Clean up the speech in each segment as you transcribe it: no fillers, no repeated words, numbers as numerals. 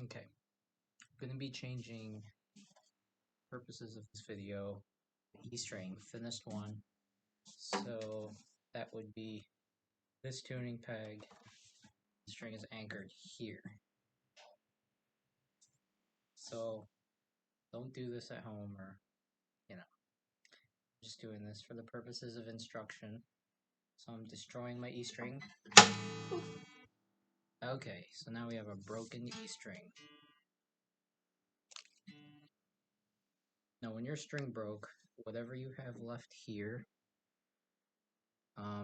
Okay, I'm going to be changing purposes of this video, E string, thinnest one. So that would be this tuning peg. The string is anchored here. So don't do this at home, or I'm just doing this for the purposes of instruction. So I'm destroying my E string. Okay, so now we have a broken E string. Now when your string broke, whatever you have left here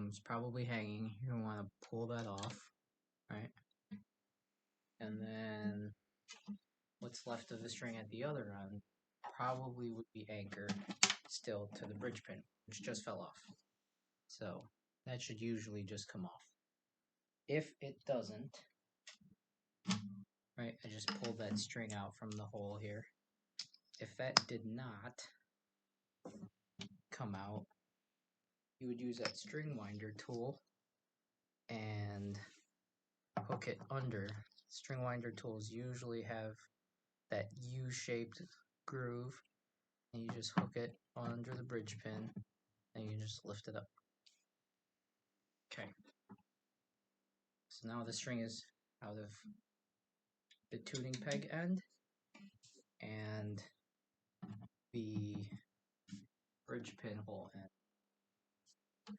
is probably hanging. You're going to want to pull that off, right? And then what's left of the string at the other end probably would be anchored still to the bridge pin, which just fell off. So that should usually just come off. If it doesn't, right, I just pulled that string out from the hole here. If that did not come out, you would use that string winder tool and hook it under. String winder tools usually have that U-shaped groove, and you just hook it under the bridge pin and you just lift it up. Okay, so now the string is out of the tuning peg end and the bridge pin hole end.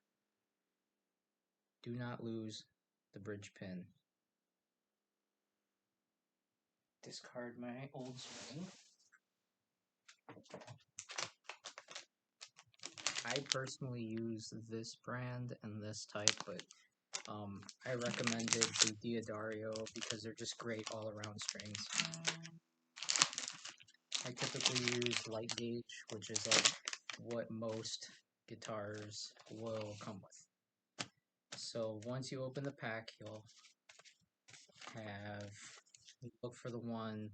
Do not lose the bridge pin. Discard my old string. I personally use this brand and this type, but I recommended the Diodario because they're just great all-around strings. I typically use light gauge, which is like what most guitars will come with. So once you open the pack, you'll look for the one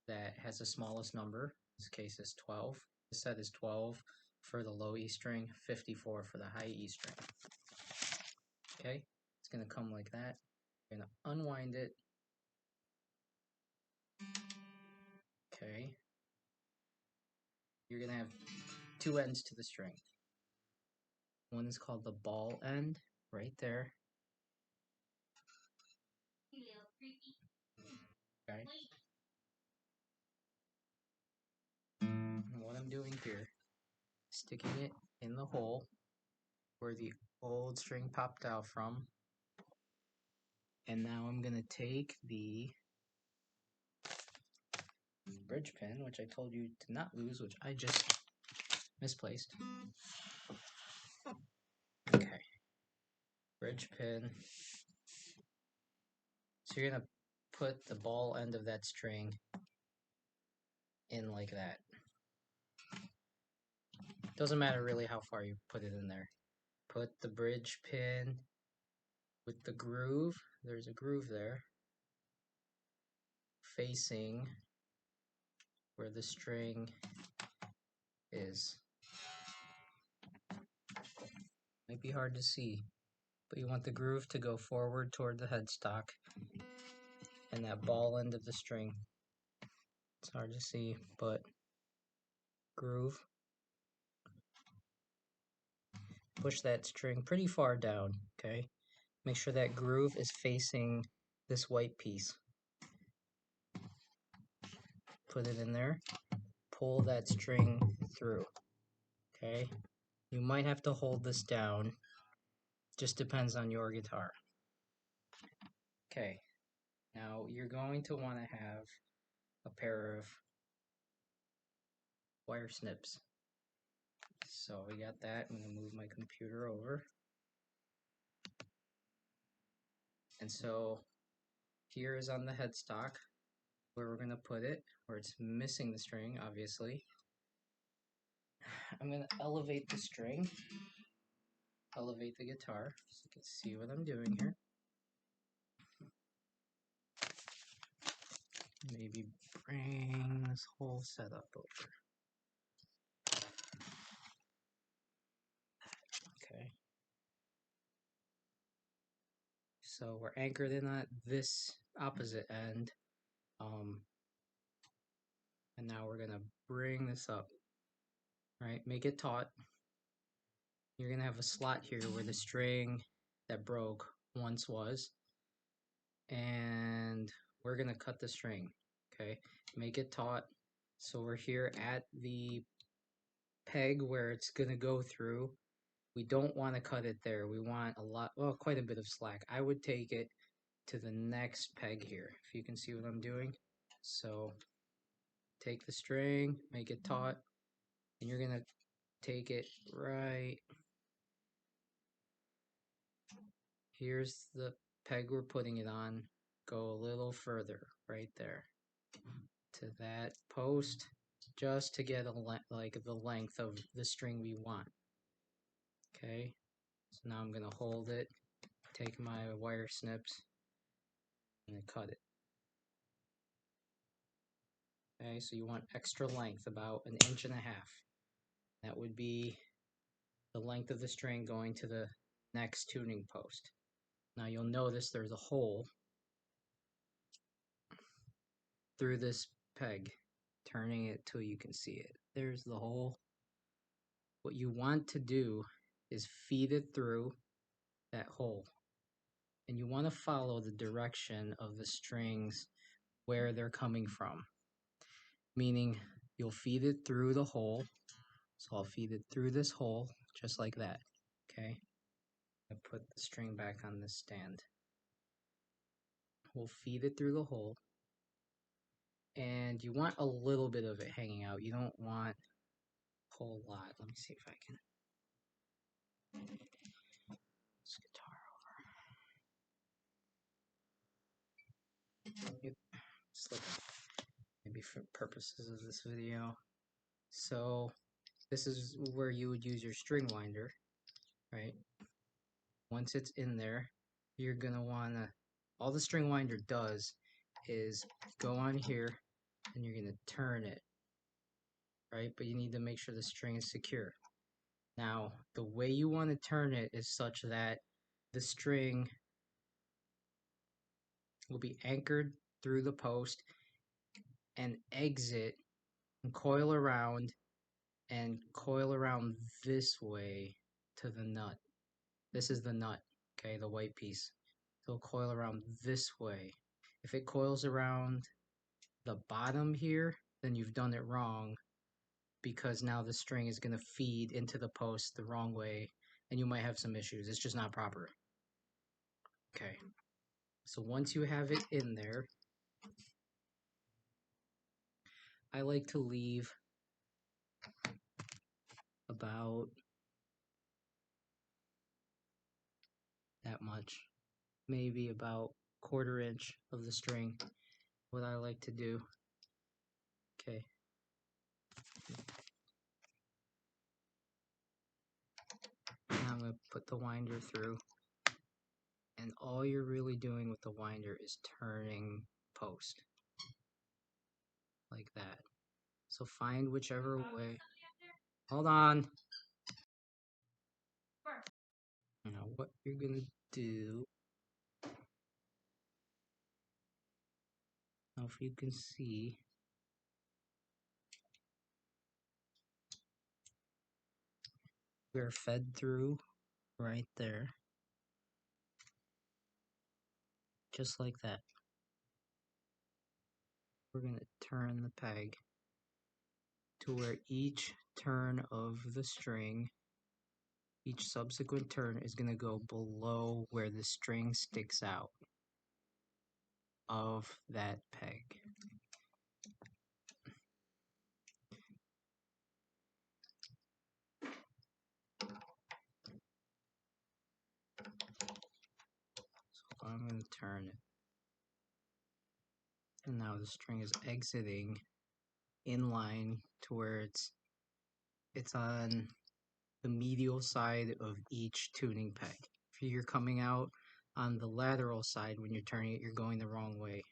that has the smallest number. In this case is 12. This set is 12 for the low E string, 54 for the high E string. Okay, it's going to come like that. You're going to unwind it. Okay. You're going to have two ends to the string. One is called the ball end, right there. Okay. And what I'm doing here, sticking it in the hole where the old string popped out from. And now I'm going to take the bridge pin, which I told you to not lose, which I just misplaced. Okay. Bridge pin. So you're going to put the ball end of that string in like that. Doesn't matter really how far you put it in there. Put the bridge pin with the groove. There's a groove there. Facing where the string is. Might be hard to see, but you want the groove to go forward toward the headstock and that ball end of the string. It's hard to see, but groove. Push that string pretty far down, okay? Make sure that groove is facing this white piece. Put it in there. Pull that string through, okay? You might have to hold this down. Just depends on your guitar. Okay, now you're going to want to have a pair of wire snips. So we got that. I'm going to move my computer over. And so here is on the headstock where we're going to put it, where it's missing the string, obviously. I'm going to elevate the string, elevate the guitar, so you can see what I'm doing here. Maybe bring this whole setup over. Okay. So we're anchored in at this opposite end. And now we're gonna bring this up, right? Make it taut. You're gonna have a slot here where the string that broke once was, and we're gonna cut the string, okay? Make it taut. So we're here at the peg where it's gonna go through. We don't want to cut it there. We want a lot, well, quite a bit of slack. I would take it to the next peg here, if you can see what I'm doing. So take the string, make it taut, and you're gonna take it right. Here's the peg we're putting it on. Go a little further, right there, to that post, just to get like the length of the string we want. Okay, so now I'm gonna hold it, take my wire snips, and cut it. Okay, so you want extra length, about 1.5 inches. That would be the length of the string going to the next tuning post. Now you'll notice there's a hole through this peg, turning it till you can see it. There's the hole. What you want to do is feed it through that hole. And you want to follow the direction of the strings where they're coming from. Meaning you'll feed it through the hole. So I'll feed it through this hole, just like that. Okay? I put the string back on this stand. We'll feed it through the hole. And you want a little bit of it hanging out. You don't want a whole lot. Let me see if I can. This guitar over. Slip it. Maybe for purposes of this video. So this is where you would use your string winder, right? Once it's in there, you're gonna wanna, all the string winder does is go on here and you're gonna turn it, right? But you need to make sure the string is secure. Now, the way you want to turn it is such that the string will be anchored through the post and exit and coil around this way to the nut. This is the nut, okay, the white piece. So coil around this way. If it coils around the bottom here, then you've done it wrong, because now the string is going to feed into the post the wrong way and you might have some issues. It's just not proper. Okay, so once you have it in there, I like to leave about that much, maybe about 1/4 inch of the string, what I like to do. Okay. Now I'm going to put the winder through, and all you're really doing with the winder is turning post, like that. So find whichever way. Hold on. Now what you're going to do, now if you can see, we're fed through right there, just like that. We're going to turn the peg to where each turn of the string, each subsequent turn is going to go below where the string sticks out of that peg. So I'm going to turn it. And now the string is exiting in line to where it's on the medial side of each tuning peg. If you're coming out on the lateral side when you're turning it, you're going the wrong way.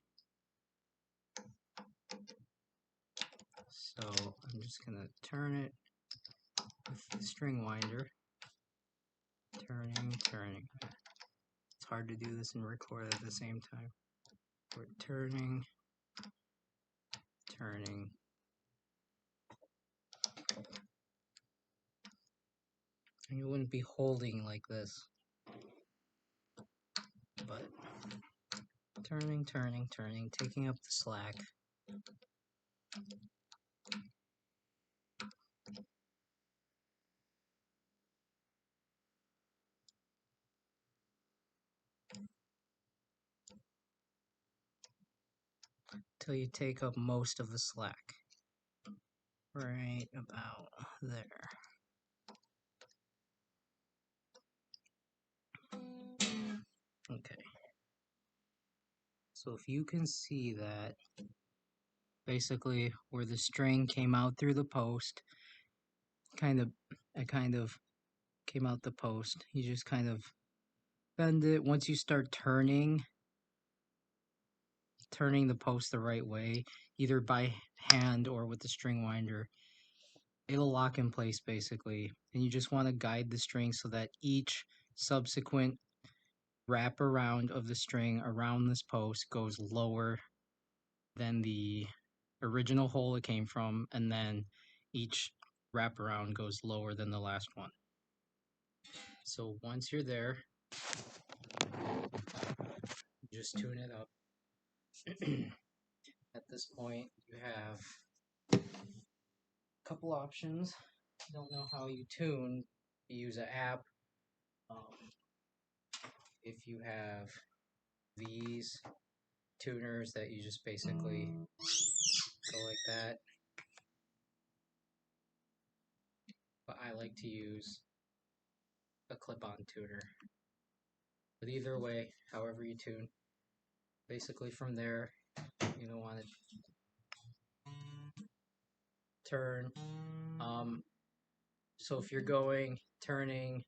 So I'm just going to turn it with the string winder. Turning. It's hard to do this and record at the same time. We're turning. turning. And you wouldn't be holding like this, but turning, turning, turning, taking up the slack. Till you take up most of the slack. Right about there. Okay. So if you can see that, basically where the string came out through the post, it kind of came out the post. You just kind of bend it. Once you start turning the post the right way, either by hand or with the string winder, it'll lock in place basically. And you just want to guide the string so that each subsequent wrap around of the string around this post goes lower than the original hole it came from, and then each wraparound goes lower than the last one. So once you're there, just tune it up. At this point, you have a couple options. Don't know how you tune. You use an app. If you have these tuners that you just basically go like that, but I like to use a clip-on tuner. But either way, however you tune, basically from there, you don't want to turn. So if you're turning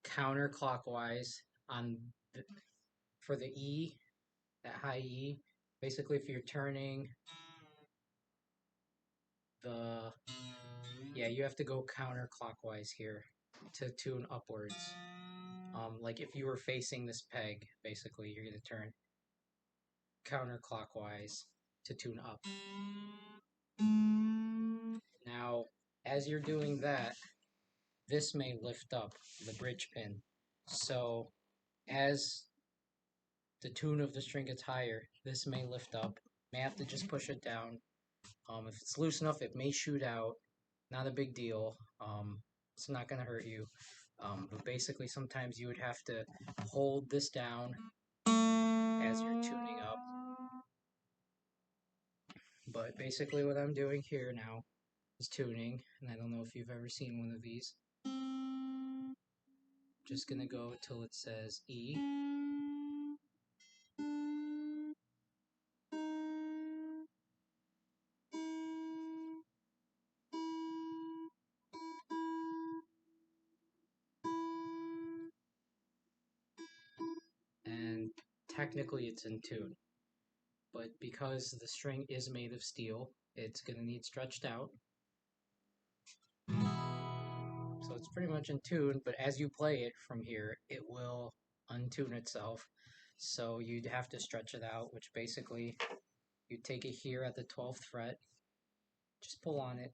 counterclockwise on for the E, that high E, basically if you're turning you have to go counterclockwise here to tune upwards. Like if you were facing this peg, basically you're going to turn counterclockwise to tune up. Now, as you're doing that, this may lift up the bridge pin. So as the tune of the string gets higher, this may lift up. May have to just push it down. If it's loose enough, it may shoot out. Not a big deal. It's not going to hurt you. But basically, sometimes you would have to hold this down as you're tuning up. But basically, what I'm doing here now is tuning, and I don't know if you've ever seen one of these. Just going to go till it says E. And technically it's in tune, but because the string is made of steel, it's going to need stretched out. So it's pretty much in tune, but as you play it from here, it will untune itself. So you'd have to stretch it out, which basically you take it here at the 12th fret, just pull on it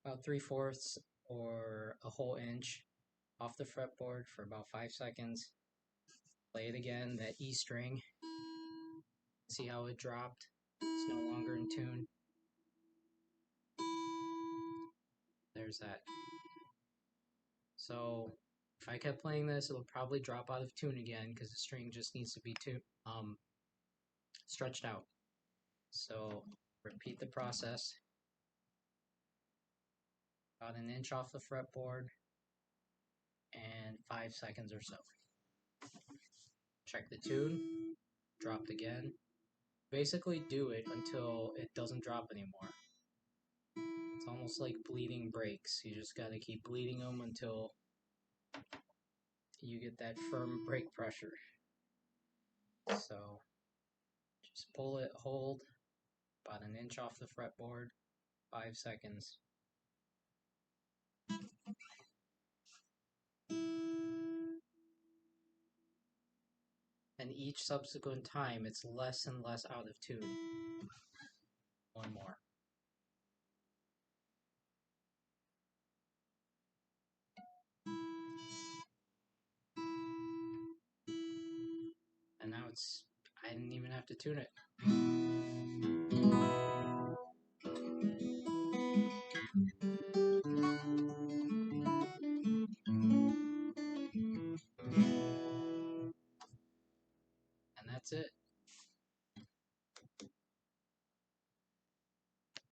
about 3/4 or a whole inch off the fretboard for about 5 seconds. Play it again, that E string. See how it dropped? It's no longer in tune. There's that. So if I kept playing this, it'll probably drop out of tune again because the string just needs to be stretched out. So repeat the process. About an inch off the fretboard and 5 seconds or so. Check the tune, dropped again. Basically do it until it doesn't drop anymore. It's almost like bleeding brakes. You just gotta keep bleeding them until you get that firm brake pressure. So just pull it, hold about an inch off the fretboard, 5 seconds. and each subsequent time it's less and less out of tune. One more. And now I didn't even have to tune it. And that's it.